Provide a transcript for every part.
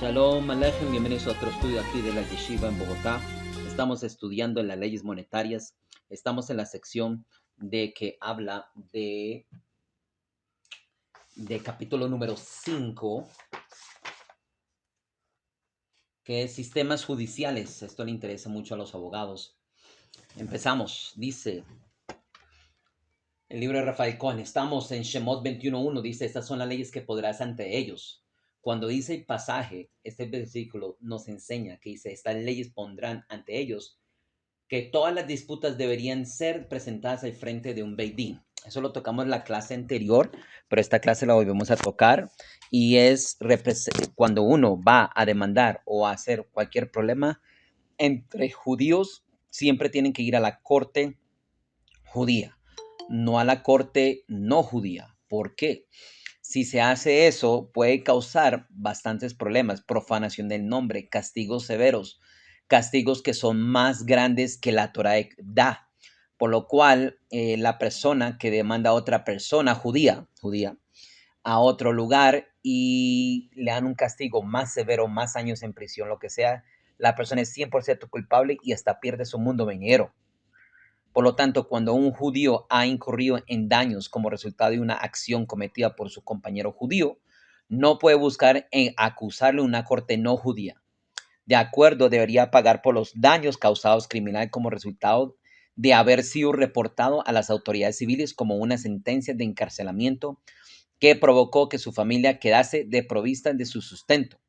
Shalom Aleichem, bienvenidos a otro estudio aquí de la Yeshiva en Bogotá. Estamos estudiando las leyes monetarias. Estamos en la sección que habla de capítulo número 5, que es sistemas judiciales. Esto le interesa mucho a los abogados. Empezamos. Dice el libro de Rafael Cohen. Estamos en Shemot 21.1. Dice, estas son las leyes que podrás ante ellos. Cuando dice el pasaje, este versículo nos enseña que dice, estas leyes pondrán ante ellos, que todas las disputas deberían ser presentadas al frente de un Beit Din. Eso lo tocamos en la clase anterior, pero esta clase la volvemos a tocar, y es cuando uno va a demandar o a hacer cualquier problema entre judíos, siempre tienen que ir a la corte judía, no a la corte no judía. ¿Por qué? Si se hace eso, puede causar bastantes problemas, profanación del nombre, castigos severos, castigos que son más grandes que la Torá da. Por lo cual, la persona que demanda a otra persona judía, a otro lugar y le dan un castigo más severo, más años en prisión, lo que sea, la persona es 100% culpable y hasta pierde su mundo venidero. Por lo tanto, cuando un judío ha incurrido en daños como resultado de una acción cometida por su compañero judío, no puede buscar acusarle en una corte no judía. De acuerdo, debería pagar por los daños causados criminal como resultado de haber sido reportado a las autoridades civiles como una sentencia de encarcelamiento que provocó que su familia quedase desprovista de su sustento,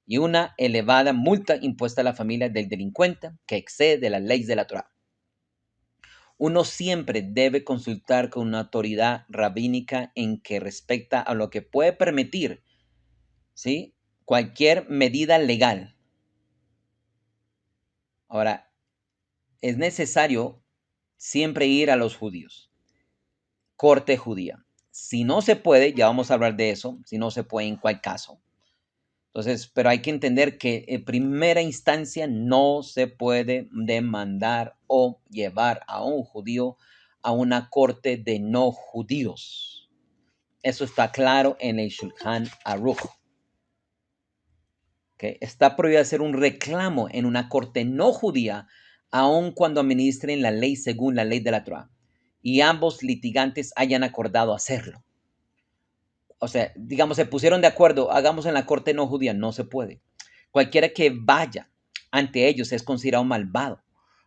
y una elevada multa impuesta a la familia del delincuente que excede las leyes de la Torá. Uno siempre debe consultar con una autoridad rabínica en que respecta a lo que puede permitir, ¿sí?, cualquier medida legal. Ahora, es necesario siempre ir a los judíos, corte judía. Si no se puede, ya vamos a hablar de eso, si no se puede en cuál caso. Entonces, pero hay que entender que en primera instancia no se puede demandar o llevar a un judío a una corte de no judíos. Eso está claro en el Shulchan Aruch. ¿Okay? Está prohibido hacer un reclamo en una corte no judía, aun cuando administren la ley según la ley de la Torah y ambos litigantes hayan acordado hacerlo. O sea, digamos, se pusieron de acuerdo, hagamos en la corte no judía, no se puede. Cualquiera que vaya ante ellos es considerado malvado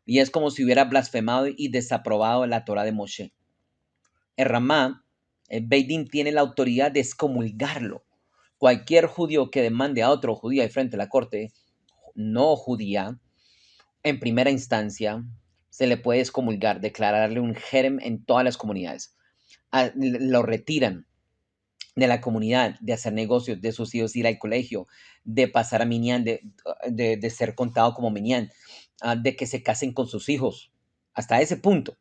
y es como si hubiera blasfemado y desaprobado la Torah de Moshe. El Ramá, el Beit Din, tiene la autoridad de excomulgarlo. Cualquier judío que demande a otro judío de frente a la corte no judía, en primera instancia, se le puede excomulgar, declararle un jerem en todas las comunidades. Lo retiran de la comunidad, de hacer negocios, de sus hijos ir al colegio, de pasar a Minyan, de ser contado como Minyan, de que se casen con sus hijos, hasta ese punto.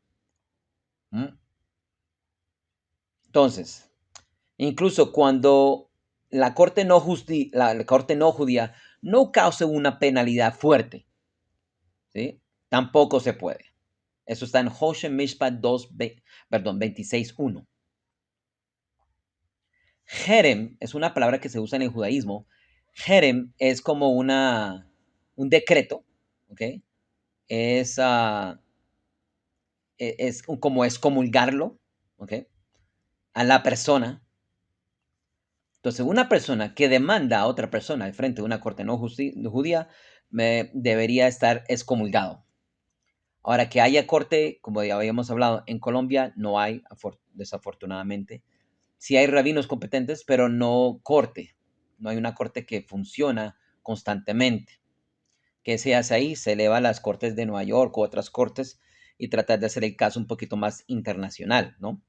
Entonces, incluso cuando la corte no judía no cause una penalidad fuerte, ¿sí?, tampoco se puede. Eso está en Hoshen Mishpat 26.1. Jerem es una palabra que se usa en el judaísmo. Jerem es como un decreto, ¿ok? Es como excomulgarlo, ¿ok?, a la persona. Entonces, una persona que demanda a otra persona al frente de una corte no judía debería estar excomulgado. Ahora, que haya corte, como ya habíamos hablado, en Colombia no hay, desafortunadamente. Sí hay rabinos competentes, pero no corte. No hay una corte que funciona constantemente. ¿Qué se hace ahí? Se eleva a las cortes de Nueva York o otras cortes y tratar de hacer el caso un poquito más internacional, ¿no?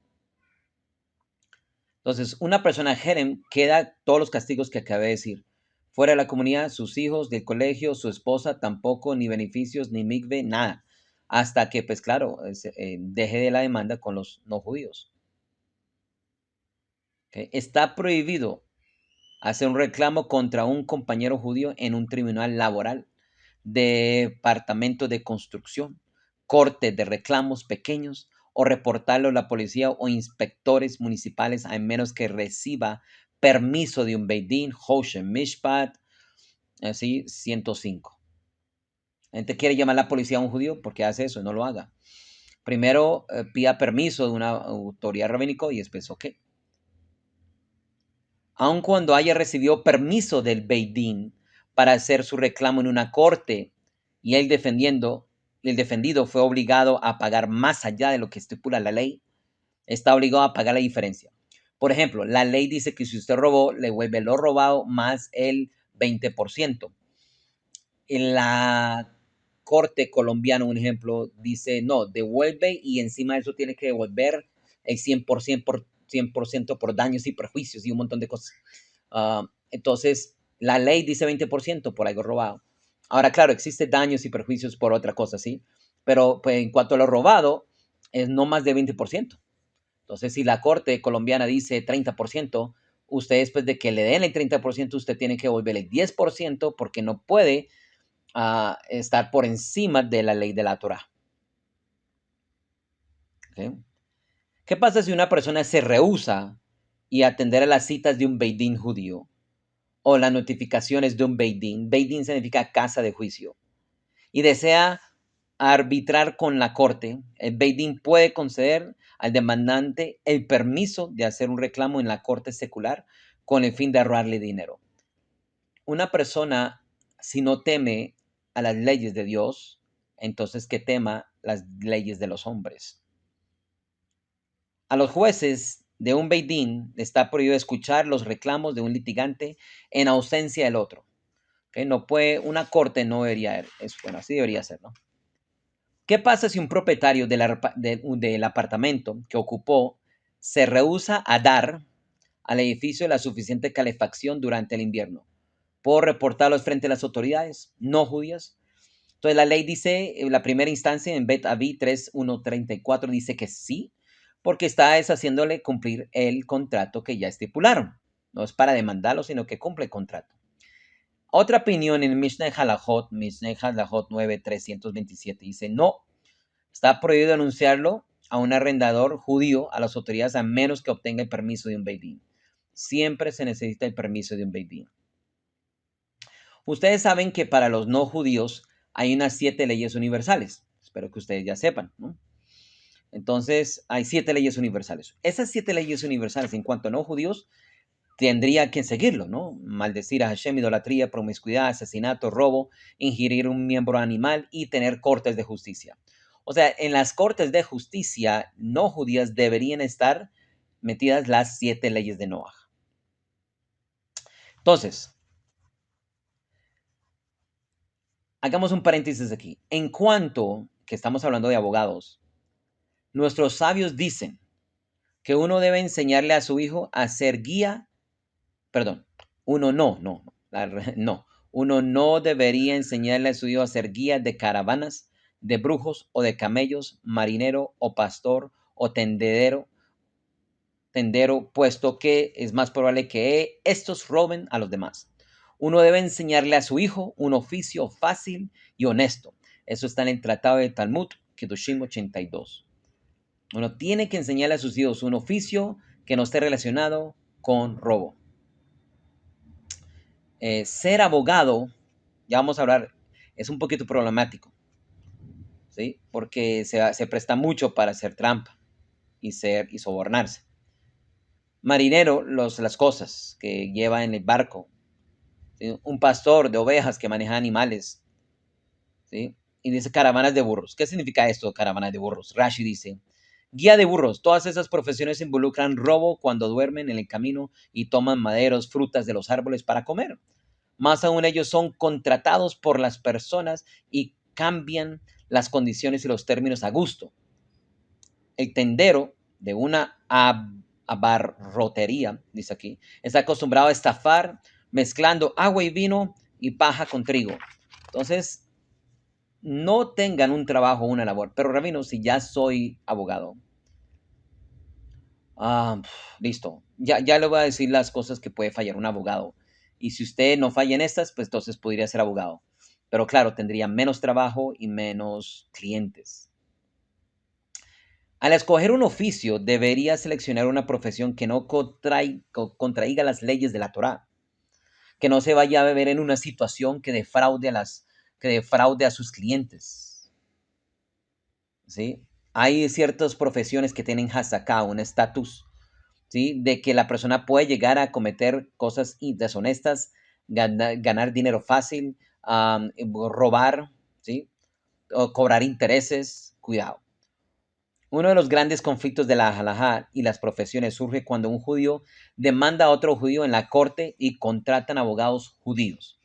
Entonces, una persona jerem queda todos los castigos que acabé de decir. Fuera de la comunidad, sus hijos, del colegio, su esposa, tampoco, ni beneficios, ni mikve, nada. Hasta que, pues claro, deje de la demanda con los no judíos. ¿Okay? Está prohibido hacer un reclamo contra un compañero judío en un tribunal laboral, departamento de construcción, corte de reclamos pequeños, o reportarlo a la policía o inspectores municipales a menos que reciba permiso de un Beit Din, Hoshen Mishpat, Así, 105. La gente quiere llamar a la policía a un judío porque hace eso, no lo haga. Primero pida permiso de una autoridad rabínico y después, ok. Aun cuando haya recibido permiso del Beidín para hacer su reclamo en una corte y el defendido fue obligado a pagar más allá de lo que estipula la ley, está obligado a pagar la diferencia. Por ejemplo, la ley dice que si usted robó, le vuelve lo robado más el 20%. En la corte colombiana, un ejemplo, dice, no, devuelve y encima de eso tiene que devolver el 100% por daños y perjuicios y un montón de cosas. Entonces, la ley dice 20% por algo robado. Ahora, claro, existen daños y perjuicios por otra cosa, ¿sí? Pero pues, en cuanto a lo robado, es no más de 20%. Entonces, si la corte colombiana dice 30%, usted después de que le den el 30%, usted tiene que devolver el 10% porque no puede estar por encima de la ley de la Torah. ¿Okay? ¿Qué pasa si una persona se rehúsa y atender a las citas de un Beidín judío o las notificaciones de un Beidín? Beidín significa casa de juicio. Y desea arbitrar con la corte. El Beidín puede conceder al demandante el permiso de hacer un reclamo en la corte secular con el fin de ahorrarle dinero. Una persona, si no teme a las leyes de Dios, entonces que tema las leyes de los hombres. A los jueces de un Beidín está prohibido escuchar los reclamos de un litigante en ausencia del otro. ¿Okay? No puede, una corte no debería, bueno, así debería ser, ¿no? ¿Qué pasa si un propietario del apartamento que ocupó se rehúsa a dar al edificio la suficiente calefacción durante el invierno? ¿Puedo reportarlos frente a las autoridades no judías? Entonces la ley dice, la primera instancia en Bet Avi 3.1.34 dice que sí, porque está deshaciéndole cumplir el contrato que ya estipularon. No es para demandarlo, sino que cumple el contrato. Otra opinión en Mishneh Halachot 9.327 dice, no, está prohibido anunciarlo a un arrendador judío a las autoridades a menos que obtenga el permiso de un Beidín. Siempre se necesita el permiso de un Beidín. Ustedes saben que para los no judíos hay unas 7 leyes universales. Espero que ustedes ya sepan, ¿no? Entonces, hay 7 leyes universales. Esas 7 leyes universales en cuanto a no judíos tendría que seguirlo, ¿no? Maldecir a Hashem, idolatría, promiscuidad, asesinato, robo, ingerir un miembro animal y tener cortes de justicia. O sea, en las cortes de justicia no judías deberían estar metidas las 7 leyes de Noah. Entonces, hagamos un paréntesis aquí. En cuanto que estamos hablando de abogados, nuestros sabios dicen que uno debe enseñarle a su hijo a ser guía, uno no debería enseñarle a su hijo a ser guía de caravanas, de brujos o de camellos, marinero o pastor o tendero, puesto que es más probable que estos roben a los demás. Uno debe enseñarle a su hijo un oficio fácil y honesto. Eso está en el Tratado de Talmud, Kedoshim 82. Uno tiene que enseñarle a sus hijos un oficio que no esté relacionado con robo. Ser abogado, ya vamos a hablar, es un poquito problemático, ¿sí? Porque se presta mucho para hacer trampa y sobornarse. Marinero, las cosas que lleva en el barco, ¿sí? Un pastor de ovejas que maneja animales, ¿sí? Y dice caravanas de burros. ¿Qué significa esto, caravanas de burros? Rashi dice, guía de burros. Todas esas profesiones involucran robo cuando duermen en el camino y toman maderos, frutas de los árboles para comer. Más aún, ellos son contratados por las personas y cambian las condiciones y los términos a gusto. El tendero de una abarrotería, dice aquí, está acostumbrado a estafar mezclando agua y vino y paja con trigo. Entonces, no tengan un trabajo o una labor. Pero, rabino, si ya soy abogado, listo. Ya le voy a decir las cosas que puede fallar un abogado. Y si usted no falla en estas, pues entonces podría ser abogado. Pero claro, tendría menos trabajo y menos clientes. Al escoger un oficio, debería seleccionar una profesión que no contraiga las leyes de la Torá. que no se vaya a ver en una situación que defraude a sus clientes, ¿sí? Hay ciertas profesiones que tienen hasaká, un estatus, ¿sí? De que la persona puede llegar a cometer cosas deshonestas, ganar dinero fácil, robar, ¿sí? O cobrar intereses. Cuidado. Uno de los grandes conflictos de la halajá y las profesiones surge cuando un judío demanda a otro judío en la corte y contratan abogados judíos.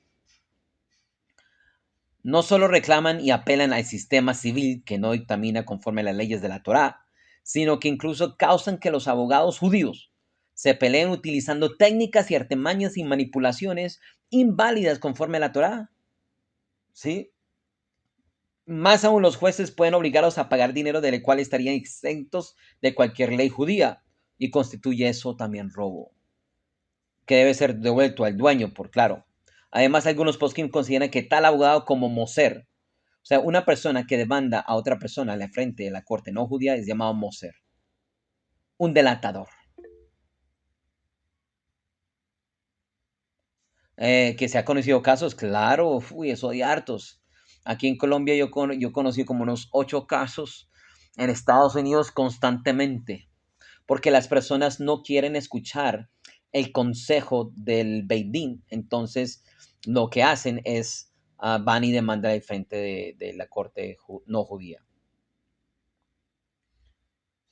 No solo reclaman y apelan al sistema civil que no dictamina conforme a las leyes de la Torá, sino que incluso causan que los abogados judíos se peleen utilizando técnicas y artimañas y manipulaciones inválidas conforme a la Torá. ¿Sí? Más aún, los jueces pueden obligarlos a pagar dinero del cual estarían exentos de cualquier ley judía, y constituye eso también robo, que debe ser devuelto al dueño, por claro. Además, algunos poskim consideran que tal abogado como moser, o sea, una persona que demanda a otra persona al frente de la corte no judía, es llamado moser, un delatador. Que se ha conocido casos, claro, eso hay hartos. Aquí en Colombia yo conocí como unos 8 casos, en Estados Unidos constantemente, porque las personas no quieren escuchar el consejo del Beit Din. Entonces, lo que hacen es van y demandan al frente de la corte no judía.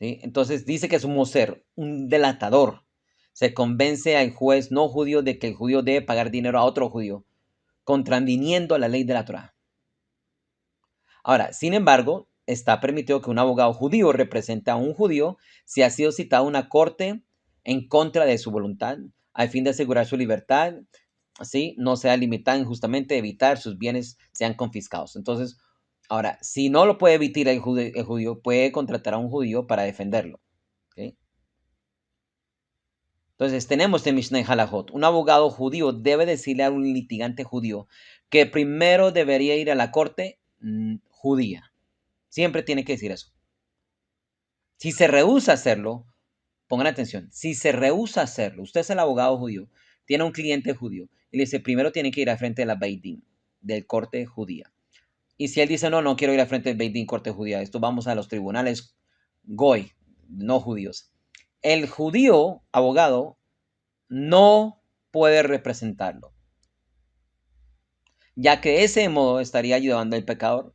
¿Sí? Entonces, dice que es un moser, un delatador. Se convence al juez no judío de que el judío debe pagar dinero a otro judío, contraviniendo la ley de la Torá. Ahora, sin embargo, está permitido que un abogado judío represente a un judío si ha sido citado a una corte en contra de su voluntad, al fin de asegurar su libertad, así no sea limitada injustamente, evitar sus bienes sean confiscados. Entonces, ahora, si no lo puede evitar el judío, puede contratar a un judío para defenderlo. ¿Okay? Entonces, tenemos en Mishnah Halajot, un abogado judío debe decirle a un litigante judío que primero debería ir a la corte judía. Siempre tiene que decir eso. Si se rehúsa a hacerlo, pongan atención, si se rehúsa a hacerlo, usted es el abogado judío, tiene un cliente judío, y le dice, primero tiene que ir al frente de la Beit Din, del corte judía. Y si él dice, no quiero ir al frente del Beit Din, corte judía, esto vamos a los tribunales goy, no judíos. El judío abogado no puede representarlo, ya que de ese modo estaría ayudando al pecador.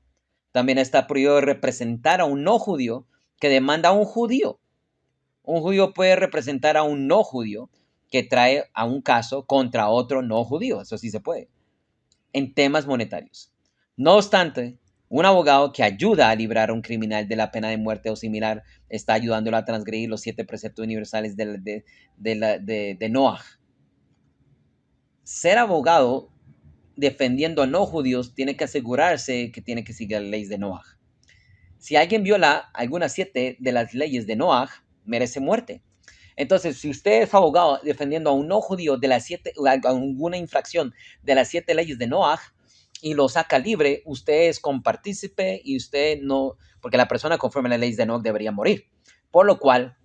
También está prohibido representar a un no judío que demanda a un judío. Un judío puede representar a un no judío que trae a un caso contra otro no judío. Eso sí se puede. En temas monetarios. No obstante, un abogado que ayuda a librar a un criminal de la pena de muerte o similar está ayudándolo a transgredir los 7 preceptos universales de Noah. Ser abogado defendiendo a no judíos tiene que asegurarse que tiene que seguir las leyes de Noah. Si alguien viola algunas 7 de las leyes de Noah, merece muerte. Entonces, si usted es abogado defendiendo a un no judío de las 7, alguna infracción de las 7 leyes de Noah y lo saca libre, usted es compartícipe y usted no, porque la persona conforme a las leyes de Noah debería morir. Por lo cual,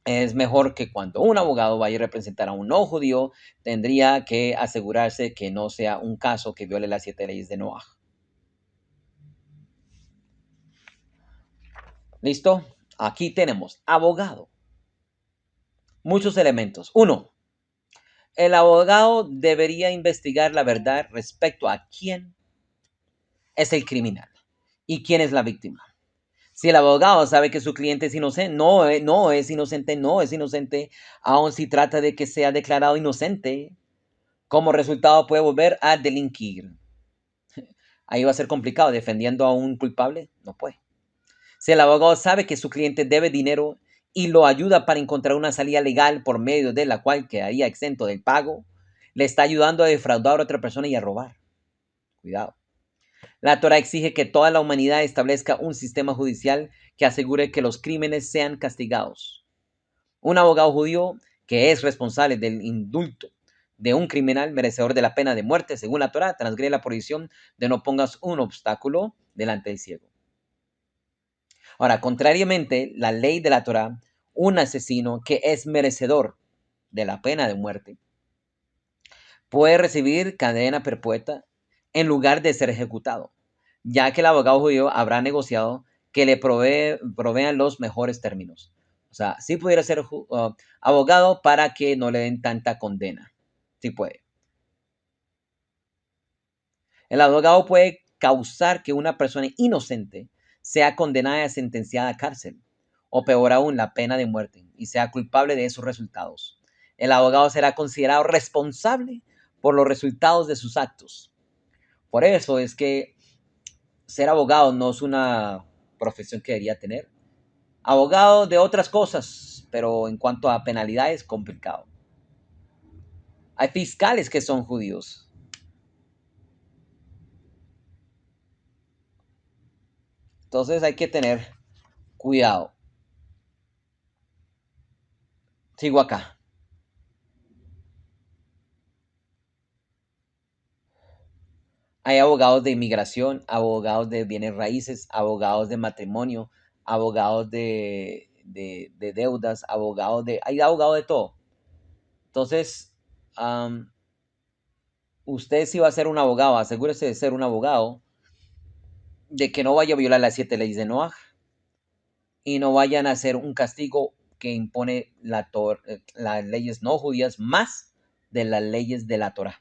es mejor que cuando un abogado vaya a representar a un no judío, tendría que asegurarse que no sea un caso que viole las 7 leyes de Noah. ¿Listo? Aquí tenemos abogado. Muchos elementos. 1. El abogado debería investigar la verdad respecto a quién es el criminal y quién es la víctima. Si el abogado sabe que su cliente es inocente, no es inocente, aun si trata de que sea declarado inocente, como resultado puede volver a delinquir. Ahí va a ser complicado. Defendiendo a un culpable, no puede. Si el abogado sabe que su cliente debe dinero y lo ayuda para encontrar una salida legal por medio de la cual quedaría exento del pago, le está ayudando a defraudar a otra persona y a robar. Cuidado. La Torah exige que toda la humanidad establezca un sistema judicial que asegure que los crímenes sean castigados. Un abogado judío que es responsable del indulto de un criminal merecedor de la pena de muerte, según la Torah, transgrede la prohibición de no pongas un obstáculo delante del ciego. Ahora, contrariamente, la ley de la Torah, un asesino que es merecedor de la pena de muerte puede recibir cadena perpetua en lugar de ser ejecutado, ya que el abogado judío habrá negociado que le provean los mejores términos. O sea, sí pudiera ser abogado para que no le den tanta condena. Sí puede. El abogado puede causar que una persona inocente sea condenada y sentenciada a cárcel, o peor aún, la pena de muerte, y sea culpable de esos resultados. El abogado será considerado responsable por los resultados de sus actos. Por eso es que ser abogado no es una profesión que debería tener. Abogado de otras cosas, pero en cuanto a penalidades, complicado. Hay fiscales que son judíos. Entonces hay que tener cuidado. Sigo acá. Hay abogados de inmigración, abogados de bienes raíces, abogados de matrimonio, abogados de deudas, hay abogados de todo. Entonces, usted si va a ser un abogado, asegúrese de ser un abogado de que no vaya a violar las 7 leyes de Noaj y no vayan a hacer un castigo que impone las leyes no judías más de las leyes de la Torah.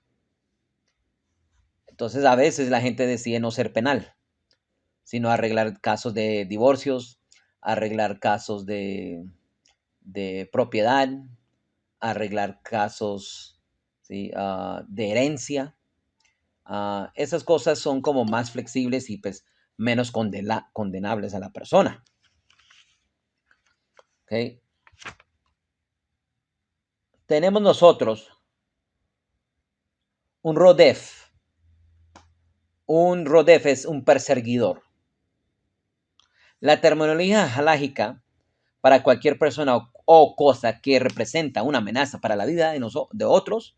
Entonces, a veces la gente decide no ser penal, sino arreglar casos de divorcios, arreglar casos de propiedad, arreglar casos, ¿sí? De herencia. Esas cosas son como más flexibles y pues menos condenables a la persona. ¿Okay? Tenemos nosotros un rodef. Un rodef es un perseguidor. La terminología halágica para cualquier persona o cosa que representa una amenaza para la vida de otros,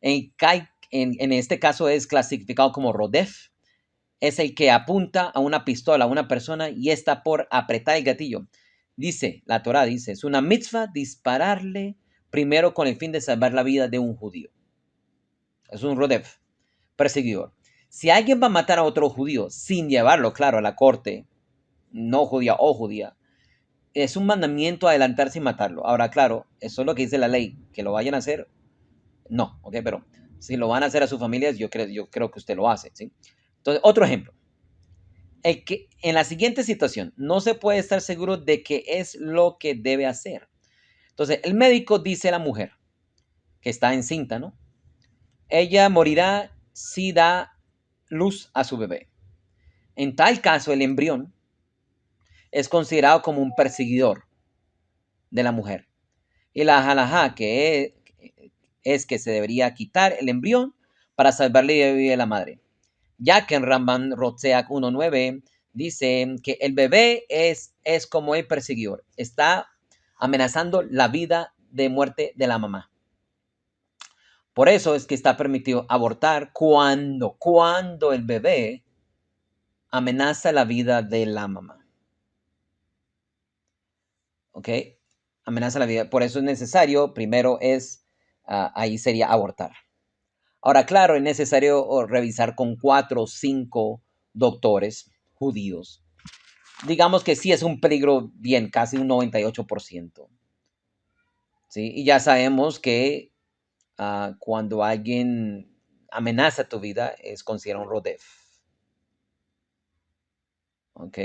en este caso es clasificado como rodef. Es el que apunta a una pistola a una persona y está por apretar el gatillo. Dice, la Torah dice, es una mitzvah dispararle primero con el fin de salvar la vida de un judío. Es un rodef, perseguidor. Si alguien va a matar a otro judío sin llevarlo, claro, a la corte, no judía o judía, es un mandamiento adelantarse y matarlo. Ahora, claro, eso es lo que dice la ley, que lo vayan a hacer, no, ok, pero si lo van a hacer a sus familias, yo creo que usted lo hace, ¿sí? Entonces, otro ejemplo. El que en la siguiente situación no se puede estar seguro de qué es lo que debe hacer. Entonces, el médico dice a la mujer que está encinta, ¿no? Ella morirá si da luz a su bebé. En tal caso, el embrión es considerado como un perseguidor de la mujer. Y la halajá, que es que se debería quitar el embrión para salvarle la vida de la madre. Ya que en Ramban Rotzeach 1.9 dice que el bebé es como el perseguidor. Está amenazando la vida de muerte de la mamá. Por eso es que está permitido abortar cuando el bebé amenaza la vida de la mamá. ¿Ok? Amenaza la vida. Por eso es necesario, primero ahí sería abortar. Ahora, claro, es necesario revisar con 4 o 5 doctores judíos. Digamos que sí es un peligro bien, casi un 98%. ¿Sí? Y ya sabemos que cuando alguien amenaza tu vida es considerado un rodef. ¿Ok?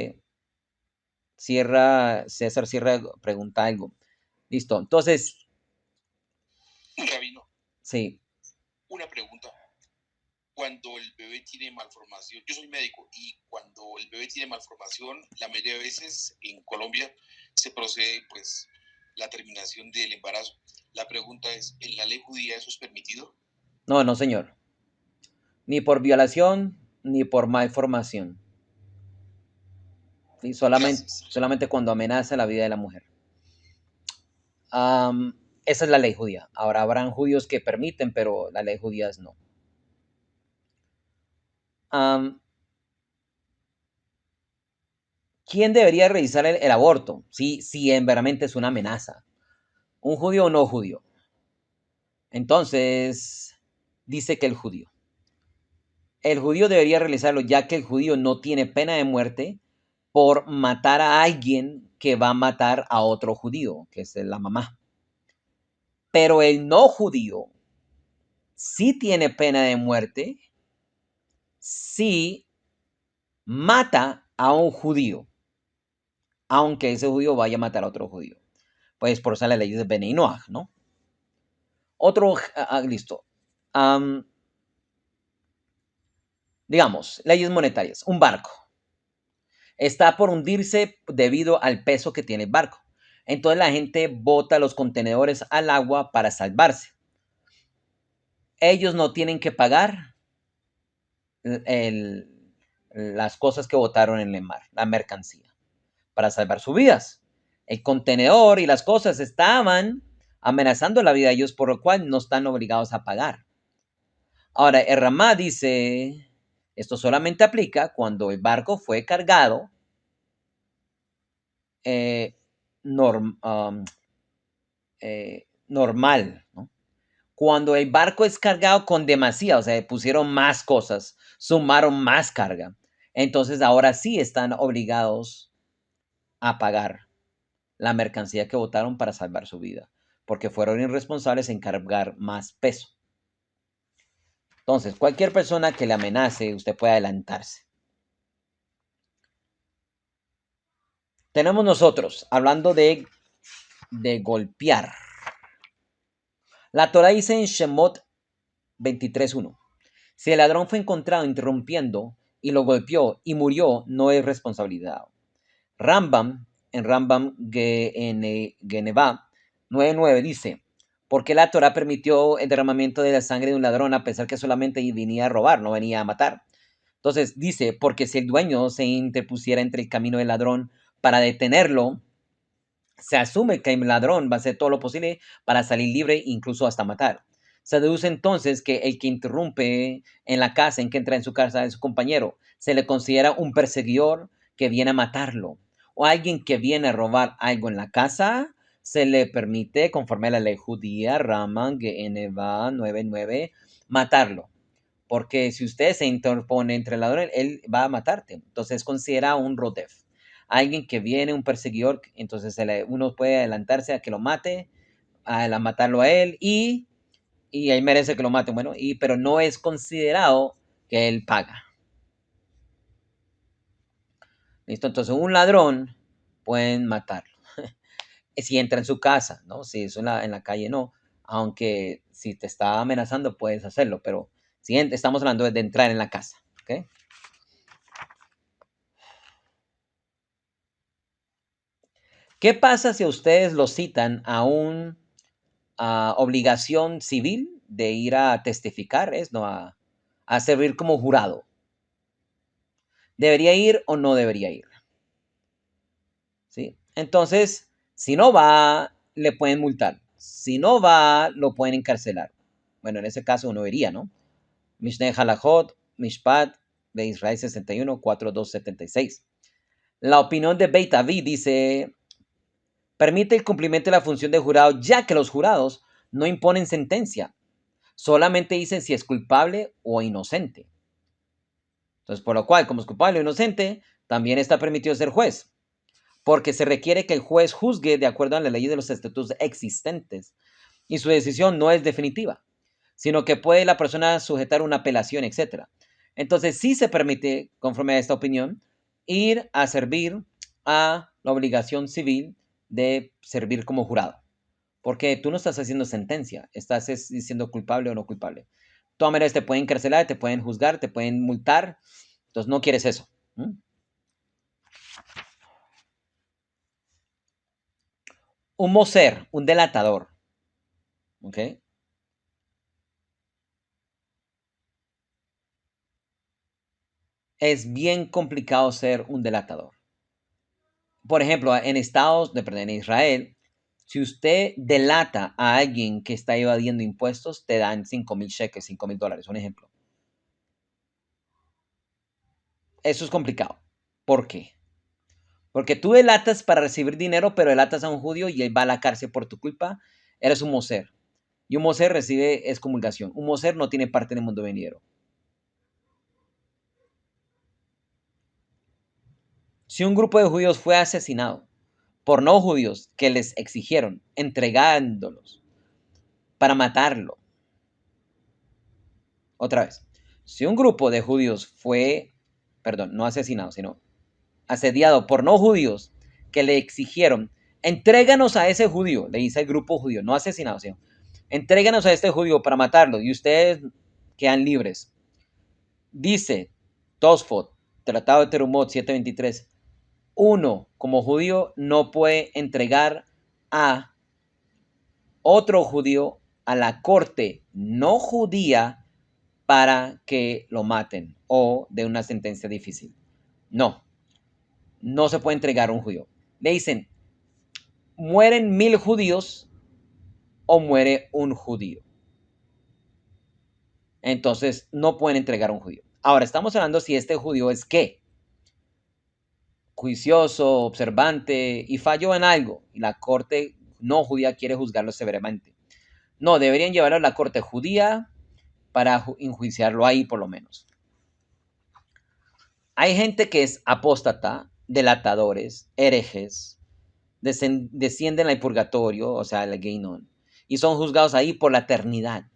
César Sierra pregunta algo. Listo. Entonces, Rabino, sí. una pregunta. Cuando el bebé tiene malformación, yo soy médico, y cuando el bebé tiene malformación, la mayoría de veces en Colombia se procede pues la terminación del embarazo. La pregunta es, ¿en la ley judía eso es permitido? No, señor. Ni por violación, ni por malformación. ¿Sí? Solamente cuando amenaza la vida de la mujer. Esa es la ley judía. Ahora habrán judíos que permiten, pero la ley judía es no. ¿Quién debería revisar el aborto? Si verdaderamente es una amenaza. ¿Un judío o no judío? Entonces, dice que el judío. El judío debería realizarlo, ya que el judío no tiene pena de muerte por matar a alguien que va a matar a otro judío, que es la mamá. Pero el no judío sí tiene pena de muerte si mata a un judío, aunque ese judío vaya a matar a otro judío. Pues por eso la ley de Bnei Noach, ¿no? Otro, listo. Digamos, leyes monetarias. Un barco está por hundirse debido al peso que tiene el barco. Entonces la gente bota los contenedores al agua para salvarse. Ellos no tienen que pagar las cosas que botaron en el mar, la mercancía, para salvar sus vidas. El contenedor y las cosas estaban amenazando la vida de ellos, por lo cual no están obligados a pagar. Ahora, el Ramá dice, esto solamente aplica cuando el barco fue cargado normal, ¿no? Cuando el barco es cargado con demasiado, o sea, pusieron más cosas, sumaron más carga, entonces ahora sí están obligados a pagar la mercancía que botaron para salvar su vida, porque fueron irresponsables en cargar más peso. Entonces, cualquier persona que le amenace, usted puede adelantarse. Tenemos nosotros, hablando de golpear. La Torah dice en Shemot 23:1, si el ladrón fue encontrado interrumpiendo y lo golpeó y murió, no es responsabilidad. Rambam, en Rambam Genevá 9:9 dice, ¿por qué la Torah permitió el derramamiento de la sangre de un ladrón a pesar que solamente venía a robar, no venía a matar? Entonces dice, porque si el dueño se interpusiera entre el camino del ladrón para detenerlo, se asume que el ladrón va a hacer todo lo posible para salir libre, incluso hasta matar. Se deduce entonces que el que interrumpe en la casa, en que entra en su casa de su compañero, se le considera un perseguidor que viene a matarlo. O alguien que viene a robar algo en la casa, se le permite, conforme a la ley judía, Raman, Geneva 9:9, matarlo. Porque si usted se interpone entre el ladrón, él va a matarte. Entonces considera un rodef. Alguien que viene, un perseguidor, entonces uno puede adelantarse a que lo mate, a matarlo a él y él merece que lo maten. Bueno, pero no es considerado que él paga. ¿Listo? Entonces un ladrón pueden matarlo. Si entra en su casa, ¿no? Si es en la calle, no. Aunque si te está amenazando, puedes hacerlo. Pero si estamos hablando de entrar en la casa. ¿Ok? ¿Qué pasa si ustedes lo citan a una obligación civil de ir a testificar, no a servir como jurado? ¿Debería ir o no debería ir? ¿Sí? Entonces, si no va, le pueden multar. Si no va, lo pueden encarcelar. Bueno, en ese caso uno iría, ¿no? Mishneh Halachot, Mishpat de Israel 61, 4.276. La opinión de Beit Avi dice, permite el cumplimiento de la función de jurado, ya que los jurados no imponen sentencia, solamente dicen si es culpable o inocente. Entonces, por lo cual, como es culpable o inocente, también está permitido ser juez, porque se requiere que el juez juzgue de acuerdo a la ley de los estatutos existentes, y su decisión no es definitiva, sino que puede la persona sujetar una apelación, etc. Entonces, sí se permite, conforme a esta opinión, ir a servir a la obligación civil de servir como jurado. Porque tú no estás haciendo sentencia, estás diciendo culpable o no culpable. De todas maneras, te pueden encarcelar, te pueden juzgar, te pueden multar. Entonces, no quieres eso. Un moser, un delatador. ¿Ok? Es bien complicado ser un delatador. Por ejemplo, en Israel, si usted delata a alguien que está evadiendo impuestos, te dan 5,000 shekels, $5,000, un ejemplo. Eso es complicado. ¿Por qué? Porque tú delatas para recibir dinero, pero delatas a un judío y él va a la cárcel por tu culpa. Eres un moser. y un moser recibe excomulgación. Un moser no tiene parte en el mundo venidero. Si un grupo de judíos fue asesinado por no judíos que les exigieron, entregándolos para matarlo. Otra vez, si un grupo de judíos fue, no asesinado, sino asediado por no judíos que le exigieron, entréganos a ese judío, le dice el grupo judío, no asesinado, sino entréganos a este judío para matarlo y ustedes quedan libres. Dice Tosfot, Tratado de Terumot 7:23, uno como judío no puede entregar a otro judío a la corte no judía para que lo maten o de una sentencia difícil. No se puede entregar a un judío. Le dicen, mueren 1000 judíos o muere un judío. Entonces no pueden entregar a un judío. Ahora estamos hablando si este judío es ¿qué? Juicioso, observante y falló en algo y la corte no judía quiere juzgarlo severamente. No, deberían llevarlo a la corte judía para enjuiciarlo ahí por lo menos. Hay gente que es apóstata, delatadores, herejes, descienden al purgatorio, o sea, al Geinon, y son juzgados ahí por la eternidad.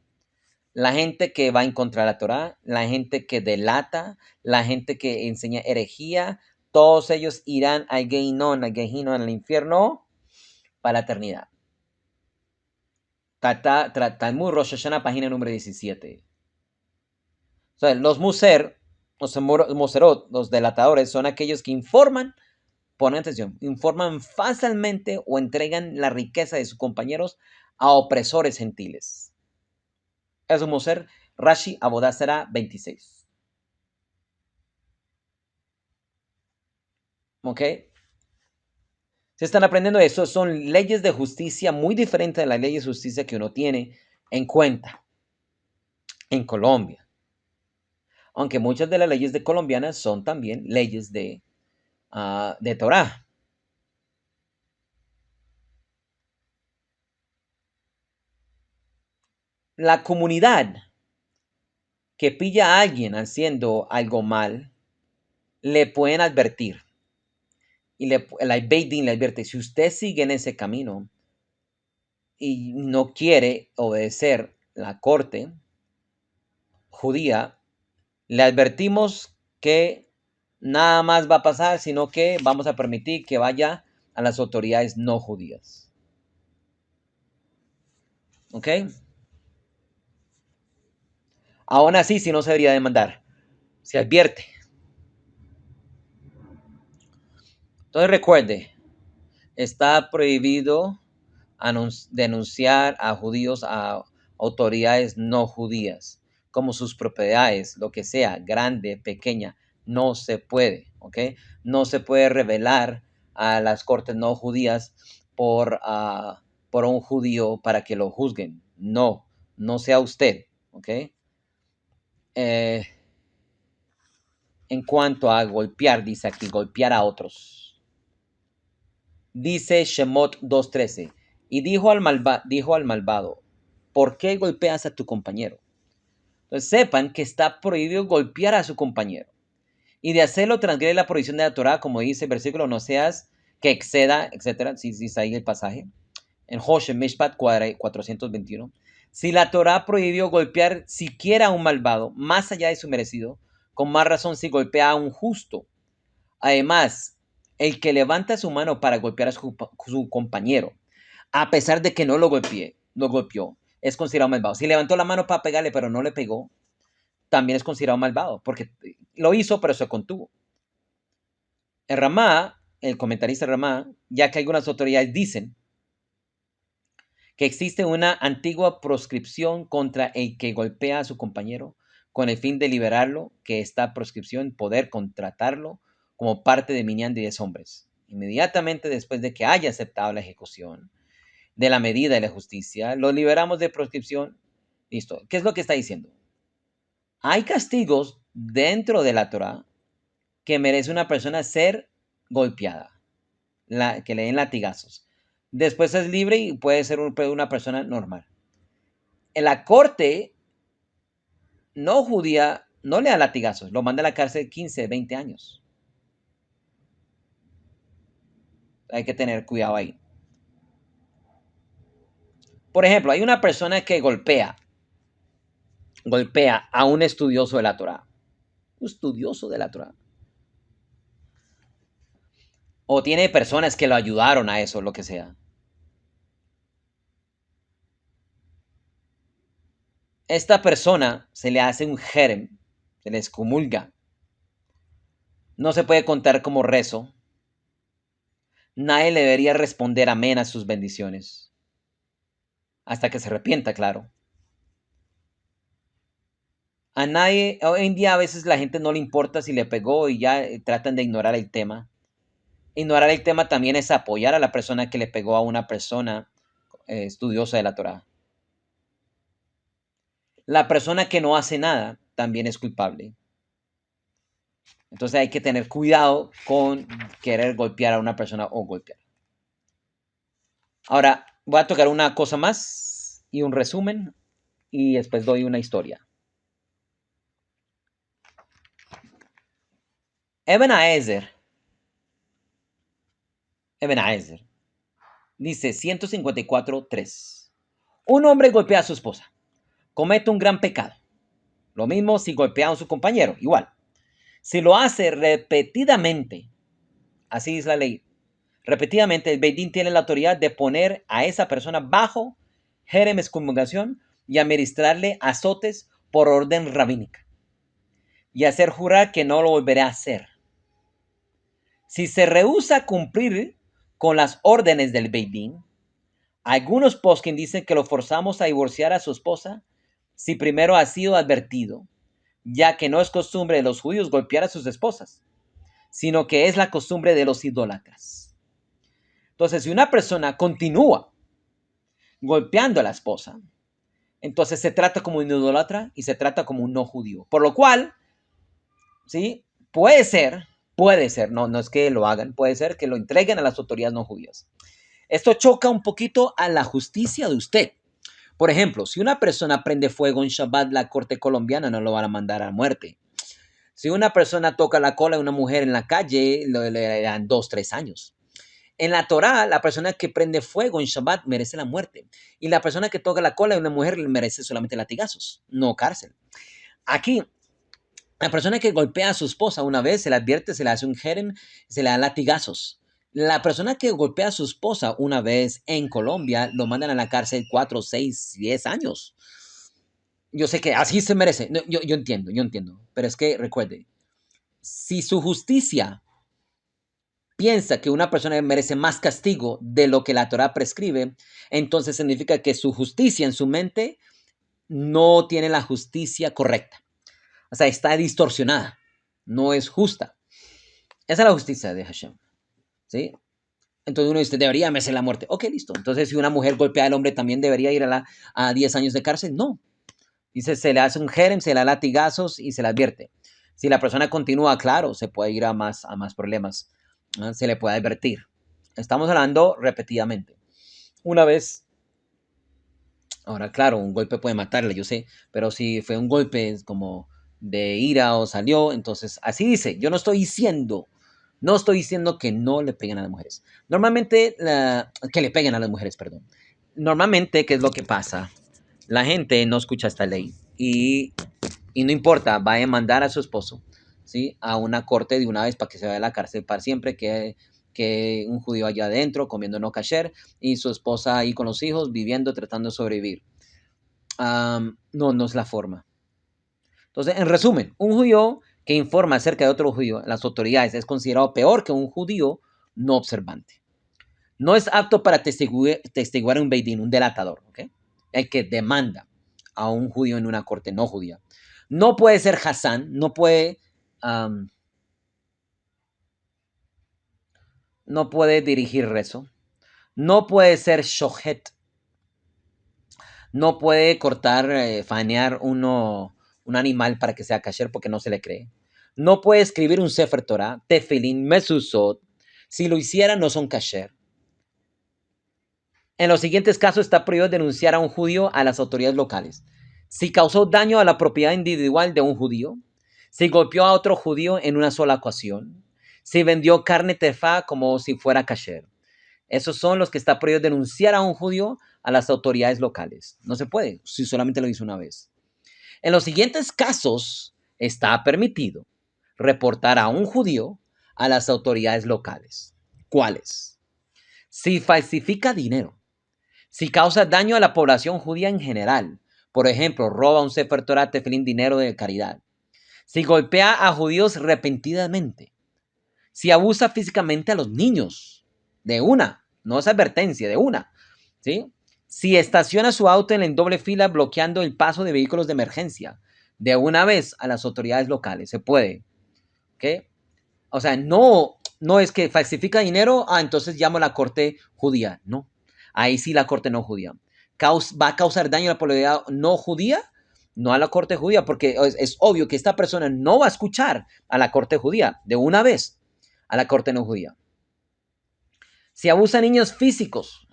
La gente que va en contra de la Torá, la gente que delata, la gente que enseña herejía, todos ellos irán al Geinon, al infierno, para la eternidad. Talmud Rosh Hashanah, página número 17. O sea, los muser, los moserot, los delatadores, son aquellos que informan, ponen atención, informan fácilmente o entregan la riqueza de sus compañeros a opresores gentiles. Es un moser, Rashi Abodazara 26. ¿Ok? Se están aprendiendo eso, son leyes de justicia muy diferentes de las leyes de justicia que uno tiene en cuenta en Colombia. Aunque muchas de las leyes de colombianas son también leyes de Torá. La comunidad que pilla a alguien haciendo algo mal, le pueden advertir. Y el Beit Din le advierte, si usted sigue en ese camino y no quiere obedecer la corte judía, le advertimos que nada más va a pasar, sino que vamos a permitir que vaya a las autoridades no judías. ¿Ok? Aún así, si no se debería demandar, se advierte. Entonces recuerde, está prohibido denunciar a judíos a autoridades no judías, como sus propiedades, lo que sea, grande, pequeña, no se puede, ¿ok? No se puede revelar a las cortes no judías por un judío para que lo juzguen. No sea usted, ¿ok? En cuanto a golpear, dice aquí, golpear a otros. Dice Shemot 2:13, y dijo al malvado, ¿por qué golpeas a tu compañero? Entonces sepan que está prohibido golpear a su compañero. Y de hacerlo transgrede la prohibición de la Torah, como dice el versículo, no seas que exceda, etc. Si está ahí el pasaje. En Hoshem Mishpat 421. Si la Torah prohibió golpear siquiera a un malvado, más allá de su merecido, con más razón si golpea a un justo. Además, el que levanta su mano para golpear a su compañero, a pesar de que no lo golpeó, es considerado malvado. Si levantó la mano para pegarle, pero no le pegó, también es considerado malvado, porque lo hizo, pero se contuvo. El Ramá, el comentarista Ramá, ya que algunas autoridades dicen que existe una antigua proscripción contra el que golpea a su compañero con el fin de liberarlo, que esta proscripción poder contratarlo como parte de minyan de 10 hombres. Inmediatamente después de que haya aceptado la ejecución de la medida de la justicia, lo liberamos de proscripción. Listo. ¿Qué es lo que está diciendo? Hay castigos dentro de la Torah que merece una persona ser golpeada, que le den latigazos. Después es libre y puede ser una persona normal. En la corte no judía no le da latigazos, lo manda a la cárcel 15, 20 años. Hay que tener cuidado ahí. Por ejemplo, hay una persona que golpea a un estudioso de la Torá. Un estudioso de la Torá. O tiene personas que lo ayudaron a eso, lo que sea. Esta persona se le hace un jerem, se le excomulga. No se puede contar como rezo. Nadie le debería responder amén a sus bendiciones. Hasta que se arrepienta, claro. A nadie, hoy en día a veces la gente no le importa si le pegó y ya tratan de ignorar el tema. Ignorar el tema también es apoyar a la persona que le pegó a una persona estudiosa de la Torá. La persona que no hace nada también es culpable. Entonces hay que tener cuidado con querer golpear a una persona o golpear. Ahora voy a tocar una cosa más y un resumen y después doy una historia. Eben Haezer dice 154.3. Un hombre golpea a su esposa. Comete un gran pecado. Lo mismo si golpea a su compañero, igual. Si lo hace repetidamente, así es la ley, repetidamente el Beidín tiene la autoridad de poner a esa persona bajo jerem excomulgación y administrarle azotes por orden rabínica y hacer jurar que no lo volverá a hacer. Si se rehúsa a cumplir con las órdenes del Beidín, algunos poskim dicen que lo forzamos a divorciar a su esposa si primero ha sido advertido, ya que no es costumbre de los judíos golpear a sus esposas, sino que es la costumbre de los idólatras. Entonces, si una persona continúa golpeando a la esposa, entonces se trata como un idólatra y se trata como un no judío. Por lo cual, ¿sí? Puede ser, no es que lo hagan, puede ser que lo entreguen a las autoridades no judías. Esto choca un poquito a la justicia de usted. Por ejemplo, si una persona prende fuego en Shabbat, la corte colombiana no lo van a mandar a muerte. Si una persona toca la cola de una mujer en la calle, le dan 2, 3 años. En la Torá, la persona que prende fuego en Shabbat merece la muerte. Y la persona que toca la cola de una mujer merece solamente latigazos, no cárcel. Aquí, la persona que golpea a su esposa una vez, se le advierte, se le hace un jerem, se le da latigazos. La persona que golpea a su esposa una vez en Colombia, lo mandan a la cárcel 4, 6, 10 años. Yo sé que así se merece. No, yo entiendo. Pero es que recuerde, si su justicia piensa que una persona merece más castigo de lo que la Torá prescribe, entonces significa que su justicia en su mente no tiene la justicia correcta. O sea, está distorsionada. No es justa. Esa es la justicia de Hashem. ¿Sí? Entonces uno dice, debería merecer la muerte. Ok, listo. Entonces, si una mujer golpea al hombre, ¿también debería ir a 10 años de cárcel? No. Dice, se le hace un jerem, se le da latigazos y se le advierte. Si la persona continúa, claro, se puede ir a más problemas. ¿No? Se le puede advertir. Estamos hablando repetidamente. Una vez, ahora claro, un golpe puede matarle, yo sé, pero si fue un golpe como de ira o salió, entonces así dice. Yo no estoy diciendo que no le peguen a las mujeres. Normalmente, que le peguen a las mujeres, perdón. Normalmente, ¿qué es lo que pasa? La gente no escucha esta ley y no importa, va a demandar a su esposo, ¿sí? A una corte de una vez para que se vaya a la cárcel para siempre, que un judío allá adentro comiendo no kasher y su esposa ahí con los hijos viviendo, tratando de sobrevivir. No es la forma. Entonces, en resumen, un judío que informa acerca de otro judío en las autoridades es considerado peor que un judío no observante. No es apto para testiguar un beidín, un delatador, ¿ok? El que demanda a un judío en una corte no judía. No puede ser Hassan, no puede dirigir rezo, no puede ser shohet, no puede cortar, fanear un animal para que sea kasher porque no se le cree. No puede escribir un Sefer Torah, tefilín, mezuzot. Si lo hiciera, no son kasher. En los siguientes casos está prohibido denunciar a un judío a las autoridades locales. Si causó daño a la propiedad individual de un judío, si golpeó a otro judío en una sola ocasión, si vendió carne tefá como si fuera kasher. Esos son los que está prohibido denunciar a un judío a las autoridades locales. No se puede si solamente lo hizo una vez. En los siguientes casos está permitido reportar a un judío a las autoridades locales. ¿Cuáles? Si falsifica dinero, si causa daño a la población judía en general, por ejemplo, roba un Sefer Torah, tefilín, dinero de caridad, si golpea a judíos repentinamente, si abusa físicamente a los niños, de una, no es advertencia, de una, ¿sí? Si estaciona su auto en doble fila bloqueando el paso de vehículos de emergencia, de una vez a las autoridades locales, se puede, ¿ok? O sea, no es que falsifica dinero, entonces llamo a la corte judía, no. Ahí sí la corte no judía. ¿Va a causar daño a la población no judía? No a la corte judía, porque es obvio que esta persona no va a escuchar a la corte judía de una vez a la corte no judía. Si abusa a niños físicos,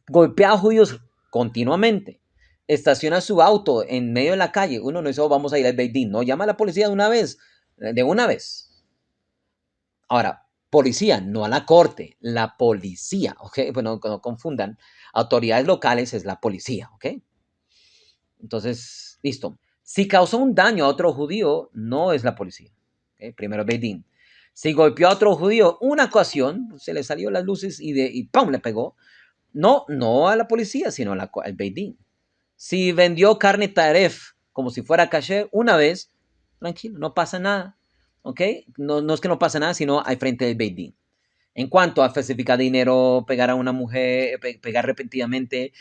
golpea a judíos continuamente, estaciona su auto en medio de la calle, uno no dice, vamos a ir al Beit Din, no, llama a la policía de una vez. Ahora, policía, no a la corte, la policía, ¿ok? Bueno, no confundan, autoridades locales es la policía, ¿ok? Entonces, listo. Si causó un daño a otro judío, no es la policía, ¿ok? Primero Beit Din. Si golpeó a otro judío una ocasión, se le salió las luces y ¡pum! Le pegó. No a la policía, sino al Beit Din. Si vendió carne taref como si fuera kasher una vez, tranquilo, no pasa nada. ¿Ok? No es que no pasa nada, sino al frente del Beit Din. En cuanto a falsificar dinero, pegar a una mujer, pegar repentinamente,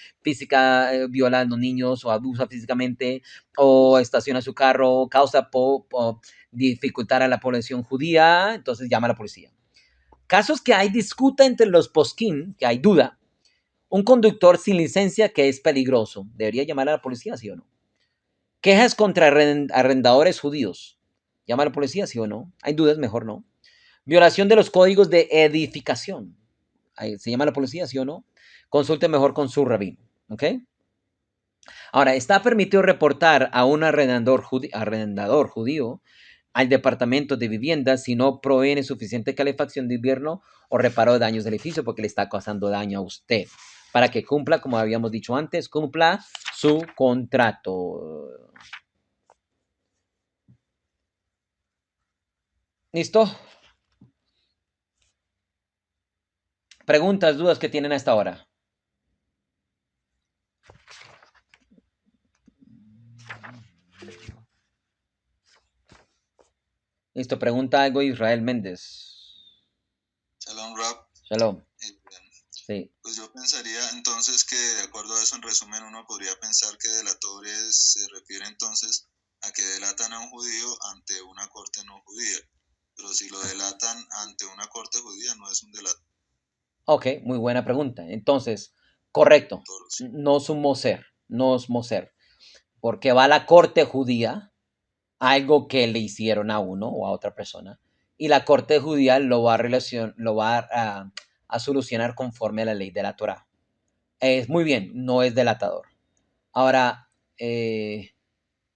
viola a los niños o abusa físicamente, o estaciona su carro, causa dificultar a la población judía, entonces llama a la policía. Casos que hay disputa entre los poskim, que hay duda. Un conductor sin licencia que es peligroso, ¿debería llamar a la policía, sí o no? Quejas contra arrendadores judíos. ¿Llama a la policía, sí o no? Hay dudas, mejor no. Violación de los códigos de edificación. ¿Se llama a la policía, sí o no? Consulte mejor con su rabino. ¿Ok? Ahora, está permitido reportar a un arrendador judío al departamento de vivienda si no provee suficiente calefacción de invierno o reparo de daños del edificio porque le está causando daño a usted. Para que cumpla, como habíamos dicho antes, cumpla su contrato. ¿Listo? Preguntas, dudas que tienen a esta hora. Listo, pregunta algo Israel Méndez. Shalom, Rab. Shalom. Sí. Pues yo pensaría entonces que de acuerdo a eso, en resumen, uno podría pensar que delatores se refiere entonces a que delatan a un judío ante una corte no judía. Pero si lo delatan ante una corte judía, no es un delator. Ok, muy buena pregunta. Entonces, correcto, Sí. no es un moser, porque va a la corte judía, algo que le hicieron a uno o a otra persona, y la corte judía lo va a solucionar conforme a la ley de la Torah. Es muy bien, no es delatador. Ahora,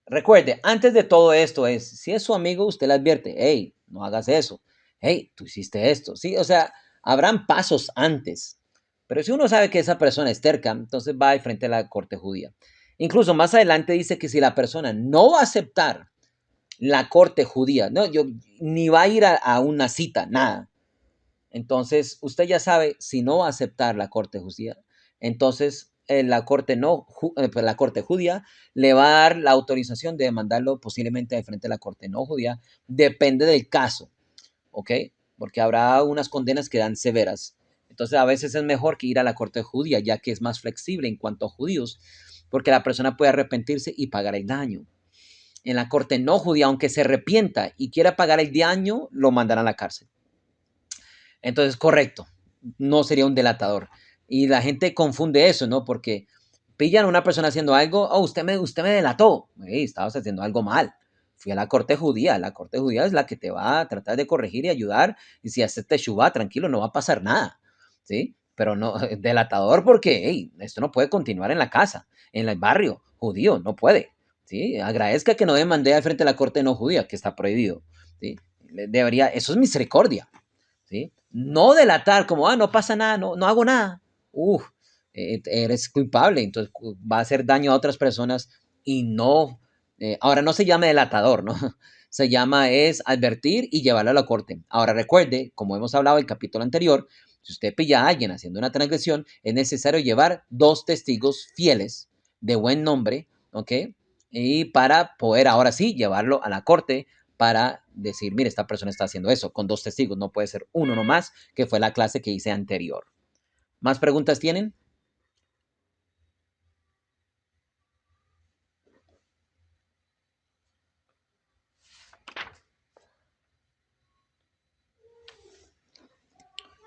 recuerde, antes de todo esto si es su amigo, usted le advierte, hey, no hagas eso, hey, tú hiciste esto, sí, o sea, habrán pasos antes, pero si uno sabe que esa persona es terca, entonces va al frente de la corte judía. Incluso más adelante dice que si la persona no va a aceptar la corte judía, ni va a ir a una cita, nada. Entonces, usted ya sabe, si no va a aceptar la corte judía, entonces la corte judía le va a dar la autorización de mandarlo posiblemente al frente de la corte no judía. Depende del caso, ¿ok? Porque habrá unas condenas que dan severas. Entonces, a veces es mejor que ir a la corte judía, ya que es más flexible en cuanto a judíos, porque la persona puede arrepentirse y pagar el daño. En la corte no judía, aunque se arrepienta y quiera pagar el daño, lo mandarán a la cárcel. Entonces, correcto, no sería un delatador. Y la gente confunde eso, ¿no? Porque pillan a una persona haciendo algo, usted me delató. Estabas haciendo algo mal. Fui a la corte judía. La corte judía es la que te va a tratar de corregir y ayudar. Y si haces teshuvá, tranquilo, no va a pasar nada, ¿sí? pero no, delatador porque, hey, esto no puede continuar en la casa, en el barrio judío, no puede, ¿sí? Agradezca que no demande al frente de la corte no judía, que está prohibido, ¿sí? Debería, eso es misericordia, ¿sí? No delatar como, no pasa nada, no hago nada. Eres culpable, entonces va a hacer daño a otras personas y no, ahora no se llama delatador, ¿no? Se llama es advertir y llevarlo a la corte. Ahora recuerde, como hemos hablado en el capítulo anterior, si usted pilla a alguien haciendo una transgresión, es necesario llevar 2 testigos fieles de buen nombre, ¿ok? Y para poder ahora sí llevarlo a la corte para decir, mire, esta persona está haciendo eso, con 2 testigos, no puede ser uno nomás, que fue la clase que hice anterior. ¿Más preguntas tienen?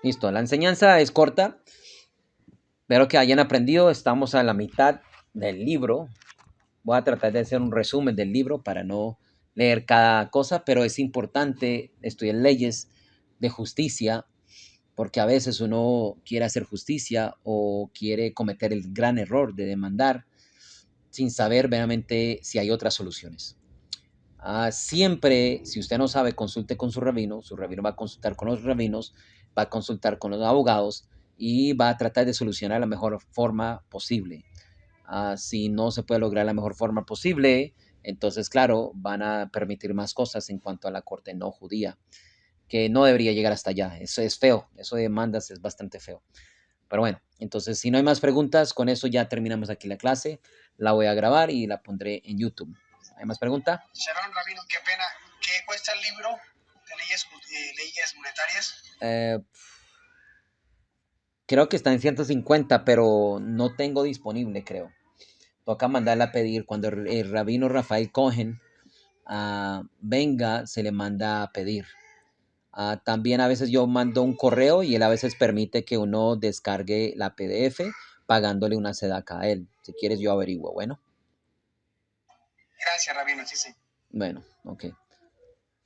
Listo, la enseñanza es corta. Espero que hayan aprendido. Estamos a la mitad del libro. Voy a tratar de hacer un resumen del libro para no leer cada cosa, pero es importante estudiar leyes de justicia porque a veces uno quiere hacer justicia o quiere cometer el gran error de demandar sin saber realmente si hay otras soluciones. Siempre, si usted no sabe, consulte con su rabino va a consultar con los rabinos, va a consultar con los abogados y va a tratar de solucionar la mejor forma posible. Si no se puede lograr la mejor forma posible, entonces, claro, van a permitir más cosas en cuanto a la corte no judía, que no debería llegar hasta allá. Eso es feo, eso de demandas es bastante feo. Pero bueno, entonces, si no hay más preguntas, con eso ya terminamos aquí la clase. La voy a grabar y la pondré en YouTube. ¿Hay más preguntas? Sharon, rabino, qué pena. ¿Qué cuesta el libro de leyes monetarias? Creo que está en 150, pero no tengo disponible, creo. Toca mandarla a pedir. Cuando el rabino Rafael Cohen venga, se le manda a pedir. También a veces yo mando un correo y él a veces permite que uno descargue la PDF pagándole una sedaca a él. Si quieres yo averiguo, bueno. Gracias, rabino, sí. Bueno, ok.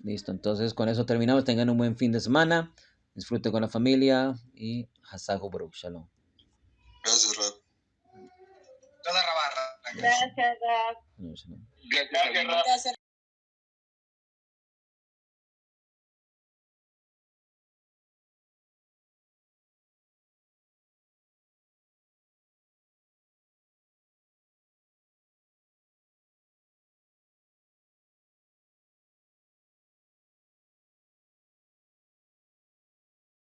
Listo, entonces con eso terminamos. Tengan un buen fin de semana. Disfruten con la familia y Hasago Baruch Shalom. Gracias, Rab. Toda Rabá. Gracias, Rab. Gracias, Rab.